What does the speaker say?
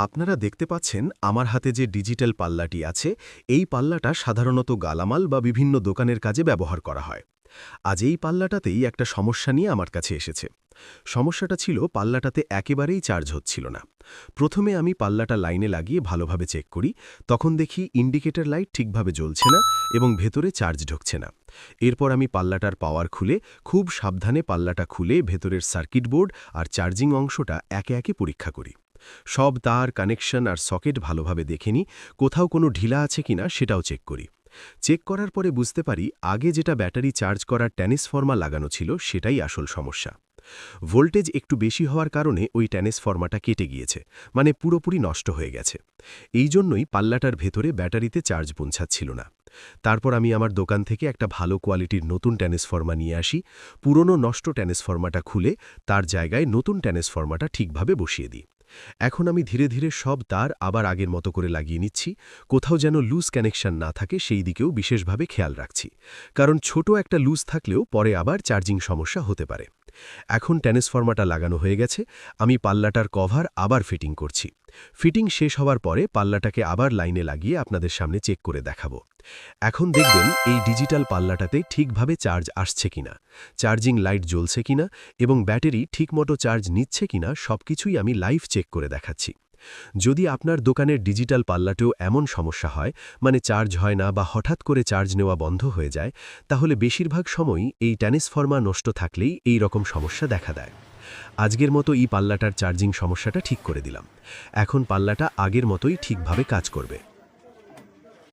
আপনারা দেখতে পাচ্ছেন আমার হাতে যে ডিজিটাল পাল্লাটি আছে, এই পাল্লাটা সাধারণত গালামাল বা বিভিন্ন দোকানের কাজে ব্যবহার করা হয়। আজ এই পাল্লাটাতেই একটা সমস্যা নিয়ে আমার কাছে এসেছে। সমস্যাটা ছিল পাল্লাটাতে একেবারেই চার্জ হচ্ছিল না। প্রথমে আমি পাল্লাটা লাইনে লাগিয়ে ভালোভাবে চেক করি, তখন দেখি ইন্ডিকেটর লাইট ঠিকভাবে জ্বলছে না এবং ভেতরে চার্জ ঢুকছে না। এরপর আমি পাল্লাটার পাওয়ার খুলে খুব সাবধানে পাল্লাটা খুলে ভেতরের সার্কিট বোর্ড আর চার্জিং অংশটা একে একে পরীক্ষা করি। সব তার, কানেকশন আর সকেট ভালোভাবে দেখে নিই, কোথাও কোনো ঢিলা আছে কিনা সেটাও চেক করি। চেক করার পরে বুঝতে পারি আগে যেটা ব্যাটারি চার্জ করার ট্রান্সফর্মার লাগানো ছিল সেটাই আসল সমস্যা। ভোল্টেজ একটু বেশি হওয়ার কারণে ওই ট্রান্সফর্মারটা কেটে গিয়েছে, মানে পুরোপুরি নষ্ট হয়ে গেছে। এই জন্যই পাল্লাটার ভেতরে ব্যাটারিতে চার্জ পৌঁছাচ্ছিল না। তারপর আমি আমার দোকান থেকে একটা ভালো কোয়ালিটির নতুন ট্রান্সফর্মার নিয়ে আসি। পুরনো নষ্ট ট্রান্সফর্মারটা খুলে তার জায়গায় নতুন ট্রান্সফর্মারটা ঠিকভাবে বসিয়ে দিই। এখন আমি ধীরে ধীরে সব তার আবার আগের মতো করে লাগিয়ে নিচ্ছি। কোথাও যেন লুজ কানেকশন না থাকে সেই দিকেও বিশেষভাবে খেয়াল রাখছি, কারণ ছোট একটা লুজ থাকলেও পরে আবার চার্জিং সমস্যা হতে পারে। এখন ট্রান্সফর্মারটা লাগানো হয়ে গেছে, আমি পাল্লাটার কভার আবার ফিটিং করছি। ফিটিং শেষ হওয়ার পরে পাল্লাটাকে আবার লাইনে লাগিয়ে আপনাদের সামনে চেক করে দেখাবো। এখন দেখবেন এই ডিজিটাল পাল্লাটাতে ঠিকভাবে চার্জ আসছে কিনা, চার্জিং লাইট জ্বলছে কিনা এবং ব্যাটারি ঠিকমতো চার্জ নিচ্ছে কিনা সবকিছুই আমি লাইভ চেক করে দেখাচ্ছি। যদি আপনার দোকানের ডিজিটাল পাল্লাতেও এমন সমস্যা হয়, মানে চার্জ হয় না বা হঠাৎ করে চার্জ নেওয়া বন্ধ হয়ে যায়, তাহলে বেশিরভাগ সময়ই এই ট্রান্সফর্মার নষ্ট থাকলেই এই রকম সমস্যা দেখা দেয়। আজকের মতো এই পাল্লাটার চার্জিং সমস্যাটা ঠিক করে দিলাম। এখন পাল্লাটা আগের মতোই ঠিকভাবে কাজ করবে।